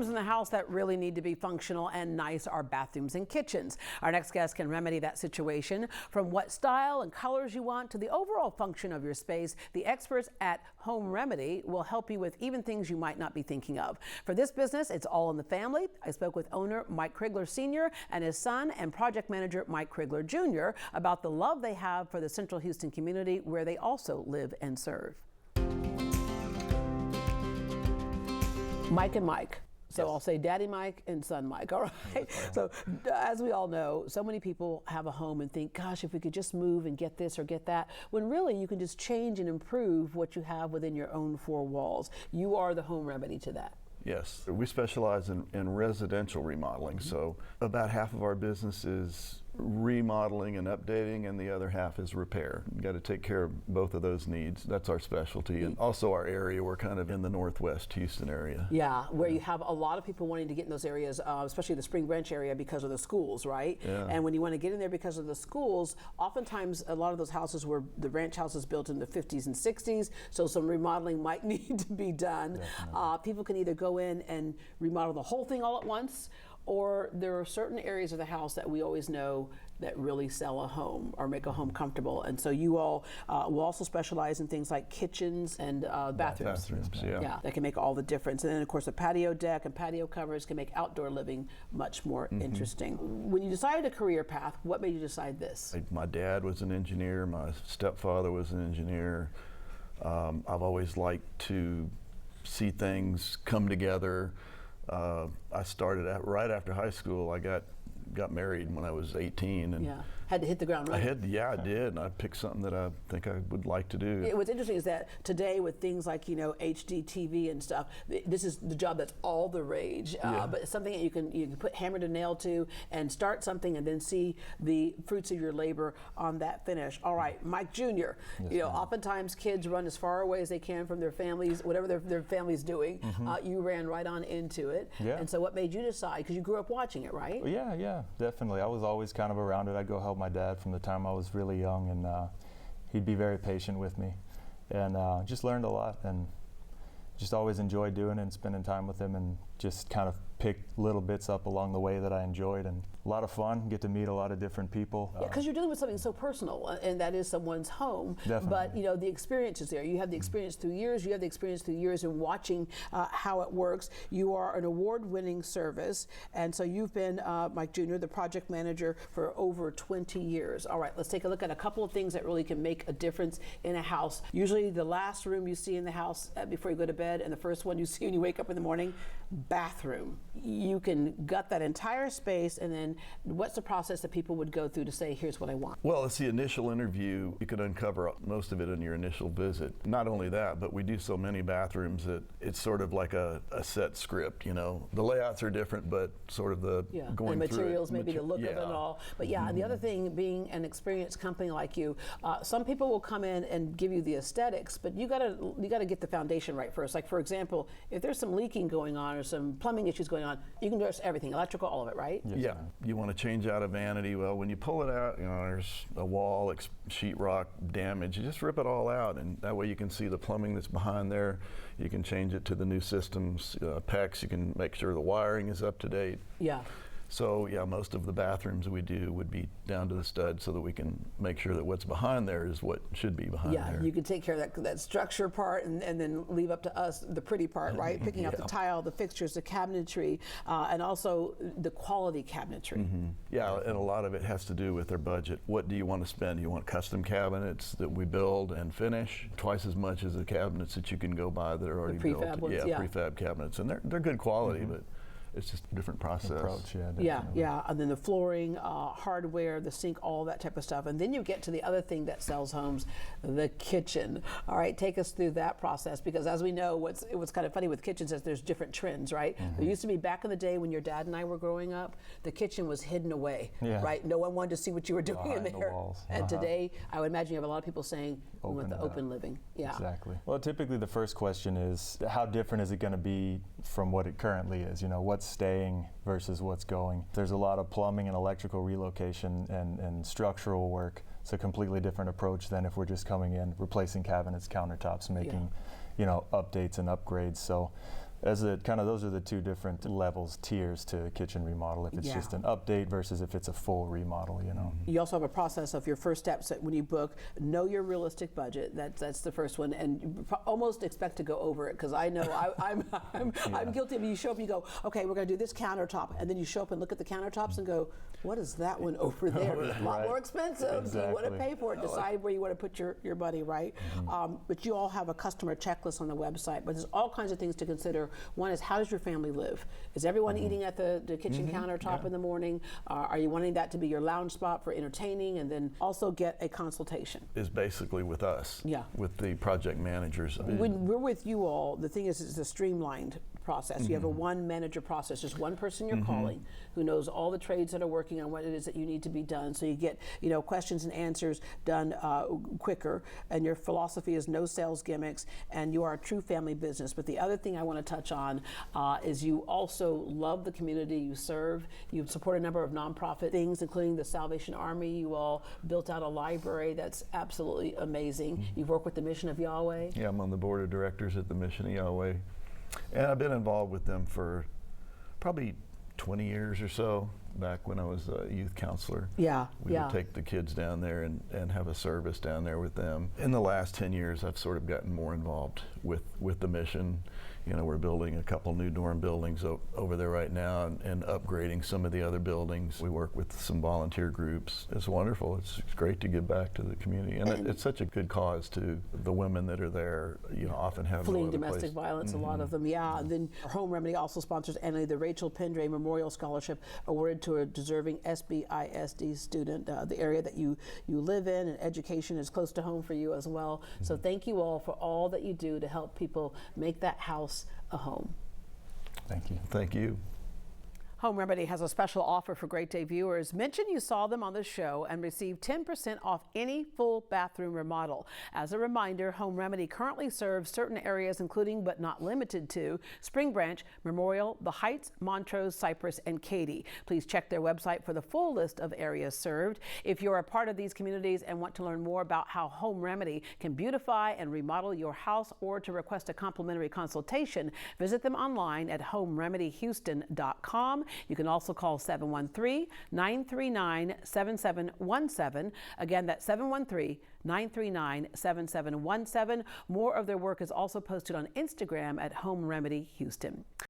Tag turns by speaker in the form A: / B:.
A: rooms in the house that really need to be functional and nice are bathrooms and kitchens. Our next guest can remedy that situation. From what style and colors you want to the overall function of your space, the experts at Home Remedy will help you with even things you might not be thinking of. For this business, it's all in the family. I spoke with owner Mike Krigler Sr. and his son and project manager Mike Krigler Jr. about the love they have for the Central Houston community where they also live and serve. Mike and Mike. So yes. I'll say Daddy Mike and Son Mike, all right? So as we all know, so many people have a home and think, gosh, if we could just move and get this or get that, when really you can just change and improve what you have within your own four walls. You are the home remedy to that.
B: Yes, we specialize in residential remodeling, so about half of our business is remodeling and updating, and the other half is repair. You got to take care of both of those needs. That's our specialty, and also our area. We're kind of in the Northwest Houston area.
A: Yeah, where you have a lot of people wanting to get in those areas, especially the Spring Branch area because of the schools, right?
B: Yeah.
A: And when you want to get in there because of the schools, oftentimes a lot of those houses were the ranch houses built in the 50s and 60s, so some remodeling might need to be done. People can either go in and remodel the whole thing all at once, or there are certain areas of the house that we always know that really sell a home or make a home comfortable. And so you all will also specialize in things like kitchens and bathrooms.
B: Yeah,
A: that can make all the difference. And then of course a patio deck and patio covers can make outdoor living much more interesting. When you decided a career path, what made you decide this?
B: My dad was an engineer, my stepfather was an engineer. I've always liked to see things come together. I started right after high school. I got married when I was 18, and
A: had to hit the ground running.
B: I did. And I picked something that I think I would like to do.
A: What's interesting is that today with things like HD TV and stuff, this is the job that's all the rage. But it's something that you can put hammer to nail to and start something and then see the fruits of your labor on that finish. All right, Mike Jr.
C: Yes,
A: oftentimes kids run as far away as they can from their families, whatever their family's doing. You ran right on into it. And so what made you decide? Because you grew up watching it, right?
C: Yeah, definitely. I was always kind of around it. I'd go help my dad from the time I was really young, and he'd be very patient with me, and just learned a lot, and just always enjoyed doing it and spending time with him, and just kind of picked little bits up along the way that I enjoyed, and a lot of fun, get to meet a lot of different people.
A: Yeah, because you're dealing with something so personal, and that is someone's home.
C: Definitely.
A: But the experience is there. You have the experience through years. You have the experience through years in watching how it works. You are an award-winning service, and so you've been, Mike Jr., the project manager for over 20 years. All right, let's take a look at a couple of things that really can make a difference in a house. Usually the last room you see in the house before you go to bed, and the first one you see when you wake up in the morning, bathroom. You can gut that entire space, and then what's the process that people would go through to say, here's what I want?
B: Well, it's the initial interview. You could uncover most of it in your initial visit. Not only that, but we do so many bathrooms that it's sort of like a set script, The layouts are different, but sort of the going
A: and materials,
B: through it.
A: Maybe the look of it all. But and the other thing, being an experienced company like you, some people will come in and give you the aesthetics, but you gotta get the foundation right first. Like for example, if there's some leaking going on or some plumbing issues going on, you can address everything, electrical, all of it, right?
B: Yes, you want to change out a vanity. Well, when you pull it out, there's a wall, sheetrock damage. You just rip it all out, and that way you can see the plumbing that's behind there. You can change it to the new systems, PEX. You can make sure the wiring is up to date.
A: Yeah.
B: So most of the bathrooms we do would be down to the stud, so that we can make sure that what's behind there is what should be behind there.
A: Yeah, you can take care of that structure part, and then leave up to us the pretty part, right? Picking up the tile, the fixtures, the cabinetry, and also the quality cabinetry.
B: Yeah, and a lot of it has to do with their budget. What do you want to spend? You want custom cabinets that we build and finish twice as much as the cabinets that you can go buy that are already built.
A: Prefab ones,
B: prefab cabinets, and they're good quality, but it's just a different process.
C: Approach,
A: and then the flooring, hardware, the sink, all that type of stuff. And then you get to the other thing that sells homes, the kitchen. All right, take us through that process, because as we know, what's kind of funny with kitchens is there's different trends, right? There used to be, back in the day when your dad and I were growing up, the kitchen was hidden away, right? No one wanted to see what you were doing in there.
C: The walls.
A: And today, I would imagine you have a lot of people saying, we want the open living. Yeah.
C: Exactly. Well, typically the first question is, how different is it going to be from what it currently is? What's staying versus what's going. There's a lot of plumbing and electrical relocation and structural work. It's a completely different approach than if we're just coming in, replacing cabinets, countertops, making updates and upgrades. So as a kind of, those are the two different levels, tiers to kitchen remodel. If it's
A: Yeah.
C: just an update versus if it's a full remodel, you know.
A: You also have a process of your first steps when you book. Know your realistic budget. That's the first one, and you almost expect to go over it, because I know I'm guilty of. You show up, and you go, okay, we're going to do this countertop, and then you show up and look at the countertops and go, what is that one over there? It's a lot more expensive. Do you want to pay for it? Decide where you want to put your money, right? But you all have a customer checklist on the website. But there's all kinds of things to consider. One is, how does your family live? Is everyone eating at the kitchen countertop in the morning? Are you wanting that to be your lounge spot for entertaining? And then also get a consultation.
B: Is basically with us,
A: Yeah.
B: with the project managers.
A: When we're with you all, the thing is, it's a streamlined process. You have a one manager process, just one person you're calling who knows all the trades that are working on what it is that you need to be done. So you get, questions and answers done quicker, and your philosophy is no sales gimmicks, and you are a true family business. But the other thing I want to touch on is you also love the community you serve. You support a number of nonprofit things, including the Salvation Army. You all built out a library that's absolutely amazing. You've worked with the Mission of Yahweh.
B: Yeah, I'm on the board of directors at the Mission of Yahweh. And I've been involved with them for probably 20 years or so, back when I was a youth counselor.
A: Yeah,
B: We would take the kids down there and have a service down there with them. In the last 10 years, I've sort of gotten more involved with the mission. We're building a couple new dorm buildings over there right now, and upgrading some of the other buildings. We work with some volunteer groups. It's wonderful. It's great to give back to the community. And it's such a good cause too. The women that are there, often have no
A: fleeing
B: other
A: domestic
B: place.
A: violence, a lot of them, And then Home Remedy also sponsors annually the Rachel Pendray Memorial Scholarship, awarded to a deserving SBISD student. The area that you live in, and education is close to home for you as well. So thank you all for all that you do to help people make that house a home.
C: Thank you.
B: Thank you.
A: Home Remedy has a special offer for Great Day viewers. Mention you saw them on the show and receive 10% off any full bathroom remodel. As a reminder, Home Remedy currently serves certain areas, including but not limited to Spring Branch, Memorial, The Heights, Montrose, Cypress, and Katy. Please check their website for the full list of areas served. If you're a part of these communities and want to learn more about how Home Remedy can beautify and remodel your house, or to request a complimentary consultation, visit them online at homeremedyhouston.com. You can also call 713-939-7717. Again, that's 713-939-7717. More of their work is also posted on Instagram at Home Remedy Houston.